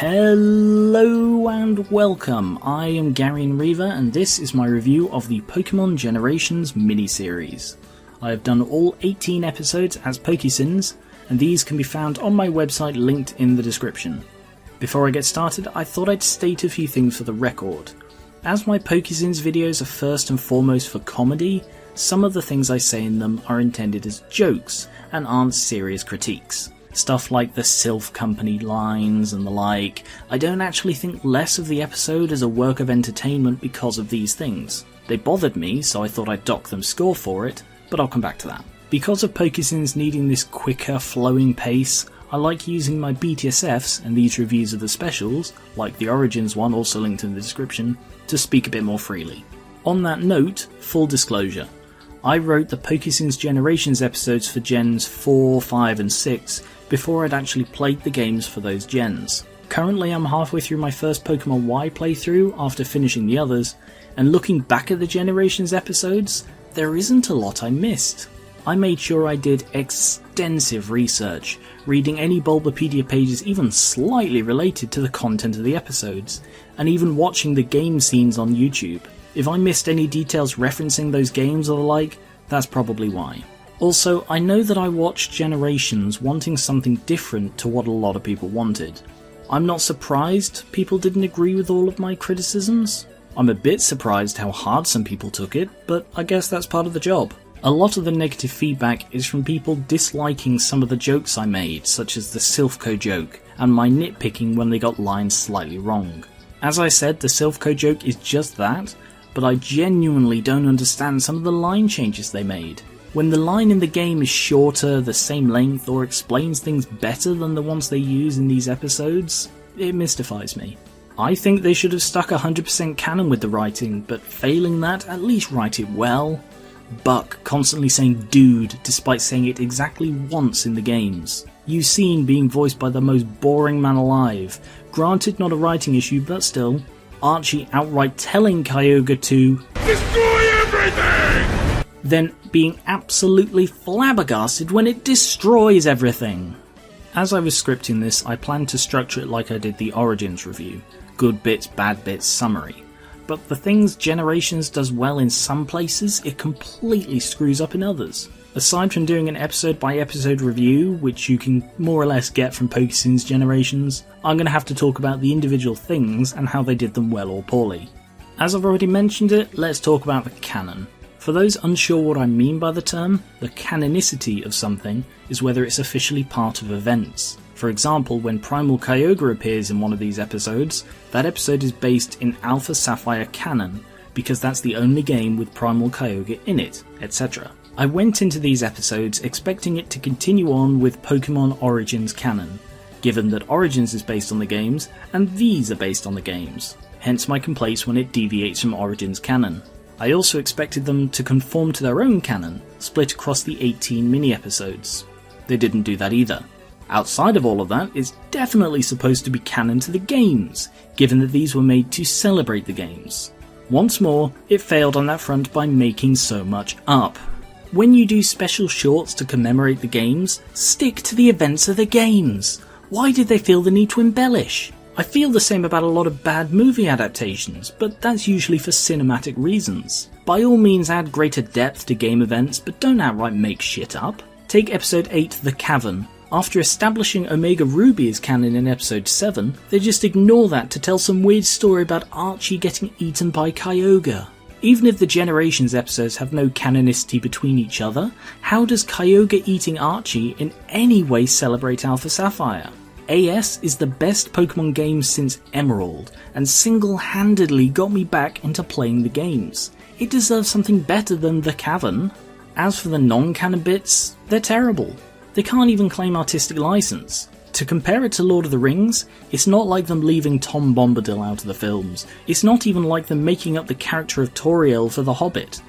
Hello and welcome, I am Gar1onriva and this is my review of the Pokémon Generations miniseries. I have done all 18 episodes as Pokésins, and these can be found on my website linked in the description. Before I get started, I thought I'd state a few things for the record. As my Pokésins videos are first and foremost for comedy, some of the things I say in them are intended as jokes and aren't serious critiques. Stuff like the Sylph Company lines and the like. I don't actually think less of the episode as a work of entertainment because of these things. They bothered me, so I thought I'd dock them score for it, but I'll come back to that. Because of Pokésins needing this quicker, flowing pace, I like using my BTSFs and these reviews of the specials, like the Origins one also linked in the description, to speak a bit more freely. On that note, full disclosure, I wrote the Pokémon Generations episodes for Gens 4, 5 and 6 before I'd actually played the games for those gens. Currently I'm halfway through my first Pokemon Y playthrough after finishing the others, and looking back at the Generations episodes, there isn't a lot I missed. I made sure I did extensive research, reading any Bulbapedia pages even slightly related to the content of the episodes, and even watching the game scenes on YouTube. If I missed any details referencing those games or the like, that's probably why. Also, I know that I watched Generations wanting something different to what a lot of people wanted. I'm not surprised people didn't agree with all of my criticisms. I'm a bit surprised how hard some people took it, but I guess that's part of the job. A lot of the negative feedback is from people disliking some of the jokes I made, such as the Silphco joke, and my nitpicking when they got lines slightly wrong. As I said, the Silphco joke is just that, but I genuinely don't understand some of the line changes they made. When the line in the game is shorter, the same length, or explains things better than the ones they use in these episodes, it mystifies me. I think they should have stuck 100% canon with the writing, but failing that, at least write it well. Buck constantly saying dude despite saying it exactly once in the games. Eugene being voiced by the most boring man alive. Granted not a writing issue, but still. Archie outright telling Kyogre to destroy everything! Then being absolutely flabbergasted when it destroys everything. As I was scripting this, I planned to structure it like I did the Origins review. Good bits, bad bits, summary. But the things Generations does well in some places, it completely screws up in others. Aside from doing an episode by episode review, which you can more or less get from Pokémon Generations, I'm going to have to talk about the individual things and how they did them well or poorly. As I've already mentioned it, let's talk about the canon. For those unsure what I mean by the term, the canonicity of something is whether it's officially part of events. For example, when Primal Kyogre appears in one of these episodes, that episode is based in Alpha Sapphire canon, because that's the only game with Primal Kyogre in it, etc. I went into these episodes expecting it to continue on with Pokemon Origins canon, given that Origins is based on the games, and these are based on the games, hence my complaints when it deviates from Origins canon. I also expected them to conform to their own canon, split across the 18 mini-episodes. They didn't do that either. Outside of all of that, it's definitely supposed to be canon to the games, given that these were made to celebrate the games. Once more, it failed on that front by making so much up. When you do special shorts to commemorate the games, stick to the events of the games. Why did they feel the need to embellish? I feel the same about a lot of bad movie adaptations, but that's usually for cinematic reasons. By all means add greater depth to game events, but don't outright make shit up. Take episode 8, The Cavern. After establishing Omega Ruby as canon in episode 7, they just ignore that to tell some weird story about Archie getting eaten by Kyogre. Even if the Generations episodes have no canonicity between each other, how does Kyogre eating Archie in any way celebrate Alpha Sapphire? AS is the best Pokemon game since Emerald, and single-handedly got me back into playing the games. It deserves something better than The Cavern. As for the non-canon bits, they're terrible. They can't even claim artistic license. To compare it to Lord of the Rings, it's not like them leaving Tom Bombadil out of the films. It's not even like them making up the character of Toriel for The Hobbit.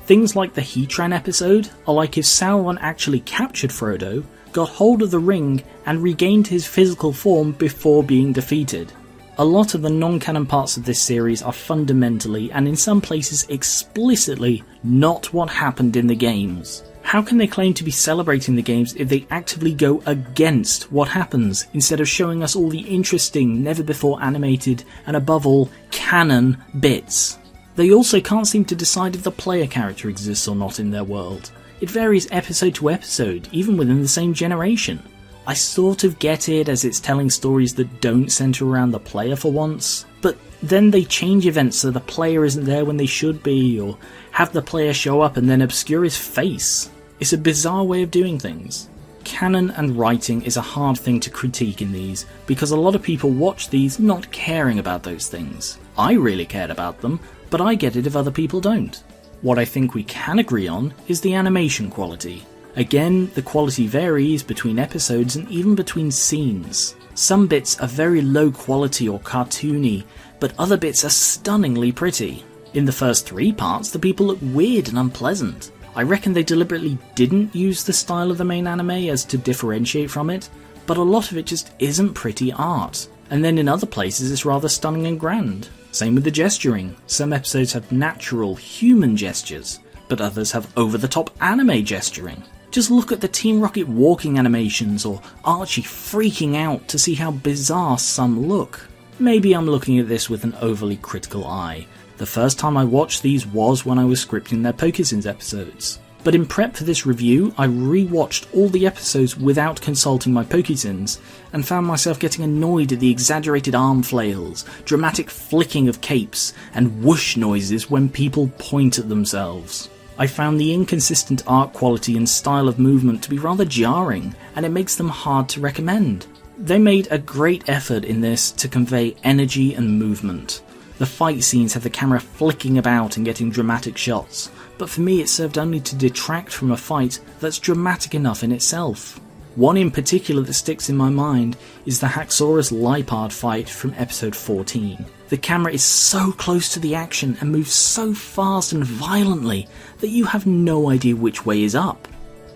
Things like the Heatran episode are like if Sauron actually captured Frodo, got hold of the ring, and regained his physical form before being defeated. A lot of the non-canon parts of this series are fundamentally, and in some places explicitly, not what happened in the games. How can they claim to be celebrating the games if they actively go against what happens, instead of showing us all the interesting, never-before animated, and above all, canon bits? They also can't seem to decide if the player character exists or not in their world. It varies episode to episode, even within the same generation. I sort of get it, as it's telling stories that don't centre around the player for once, but then they change events so the player isn't there when they should be, or have the player show up and then obscure his face. It's a bizarre way of doing things. Canon and writing is a hard thing to critique in these, because a lot of people watch these not caring about those things. I really cared about them, but I get it if other people don't. What I think we can agree on is the animation quality. Again, the quality varies between episodes and even between scenes. Some bits are very low quality or cartoony, but other bits are stunningly pretty. In the first 3 parts, the people look weird and unpleasant. I reckon they deliberately didn't use the style of the main anime as to differentiate from it, but a lot of it just isn't pretty art. And then in other places it's rather stunning and grand. Same with the gesturing. Some episodes have natural, human gestures, but others have over-the-top anime gesturing. Just look at the Team Rocket walking animations or Archie freaking out to see how bizarre some look. Maybe I'm looking at this with an overly critical eye. The first time I watched these was when I was scripting their Pokémon episodes. But in prep for this review, I re-watched all the episodes without consulting my Pokémons, and found myself getting annoyed at the exaggerated arm flails, dramatic flicking of capes, and whoosh noises when people point at themselves. I found the inconsistent art quality and style of movement to be rather jarring, and it makes them hard to recommend. They made a great effort in this to convey energy and movement. The fight scenes have the camera flicking about and getting dramatic shots, but for me it served only to detract from a fight that's dramatic enough in itself. One in particular that sticks in my mind is the Haxorus Lipard fight from episode 14. The camera is so close to the action and moves so fast and violently that you have no idea which way is up.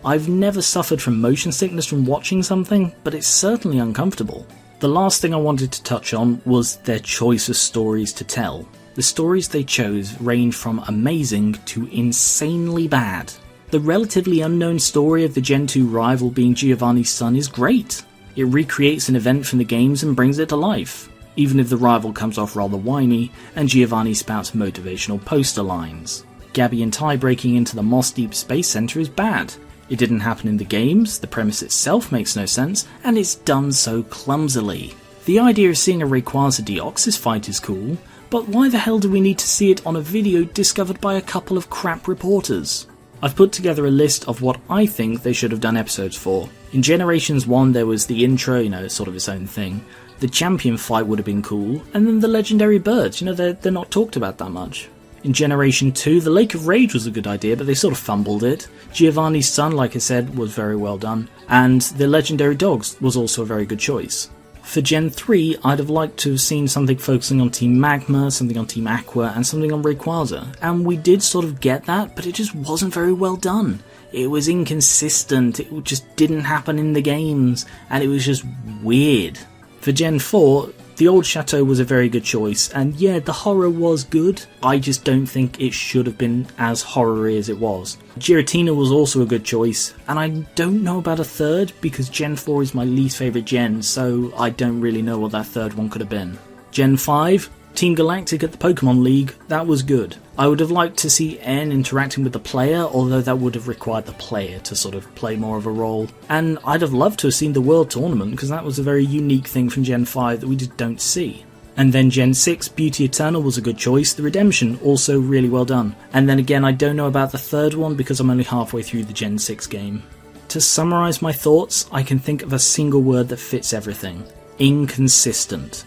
I've never suffered from motion sickness from watching something, but it's certainly uncomfortable. The last thing I wanted to touch on was their choice of stories to tell. The stories they chose range from amazing to insanely bad. The relatively unknown story of the Gen 2 rival being Giovanni's son is great. It recreates an event from the games and brings it to life, even if the rival comes off rather whiny and Giovanni spouts motivational poster lines. Gabby and Ty breaking into the Moss Deep Space Center is bad. It didn't happen in the games, the premise itself makes no sense, and it's done so clumsily. The idea of seeing a Rayquaza Deoxys fight is cool, but why the hell do we need to see it on a video discovered by a couple of crap reporters? I've put together a list of what I think they should have done episodes for. In Generations 1 there was the intro, sort of its own thing. The champion fight would have been cool, and then the legendary birds, they're not talked about that much. In Generation 2, the Lake of Rage was a good idea, but they sort of fumbled it. Giovanni's son, like I said, was very well done, and the legendary dogs was also a very good choice. For Gen 3, I'd have liked to have seen something focusing on Team Magma, something on Team Aqua, and something on Rayquaza, and we did sort of get that, but it just wasn't very well done. It was inconsistent, it just didn't happen in the games, and it was just weird. For Gen 4, the old chateau was a very good choice, and yeah, the horror was good. I just don't think it should have been as horror-y as it was. Giratina was also a good choice, and I don't know about a third, because Gen 4 is my least favourite gen, so I don't really know what that third one could have been. Gen 5, Team Galactic at the Pokemon League, that was good. I would have liked to see N interacting with the player, although that would have required the player to sort of play more of a role. And I'd have loved to have seen the World Tournament, because that was a very unique thing from Gen 5 that we just don't see. And then Gen 6, Beauty Eternal was a good choice, the Redemption also really well done. And then again, I don't know about the third one because I'm only halfway through the Gen 6 game. To summarise my thoughts, I can think of a single word that fits everything. Inconsistent.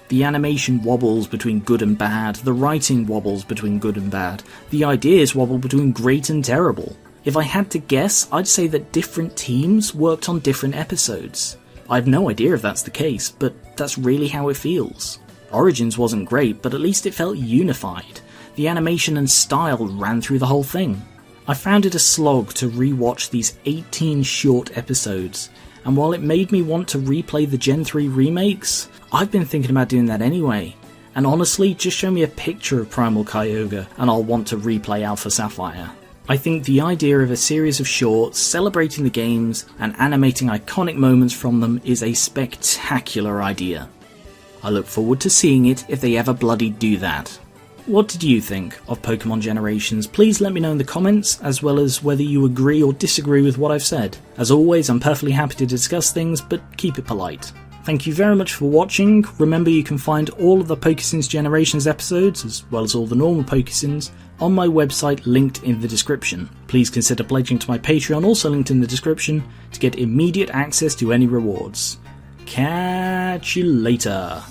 The animation wobbles between good and bad, the writing wobbles between good and bad, the ideas wobble between great and terrible. If I had to guess, I'd say that different teams worked on different episodes. I've no idea if that's the case, but that's really how it feels. Origins wasn't great, but at least it felt unified. The animation and style ran through the whole thing. I found it a slog to re-watch these 18 short episodes, and while it made me want to replay the Gen 3 remakes, I've been thinking about doing that anyway. And honestly, just show me a picture of Primal Kyogre and I'll want to replay Alpha Sapphire. I think the idea of a series of shorts celebrating the games and animating iconic moments from them is a spectacular idea. I look forward to seeing it if they ever bloody do that. What did you think of Pokémon Generations? Please let me know in the comments, as well as whether you agree or disagree with what I've said. As always, I'm perfectly happy to discuss things, but keep it polite. Thank you very much for watching. Remember, you can find all of the Pokémon Generations episodes, as well as all the normal Pokémons, on my website linked in the description. Please consider pledging to my Patreon, also linked in the description, to get immediate access to any rewards. Catch you later.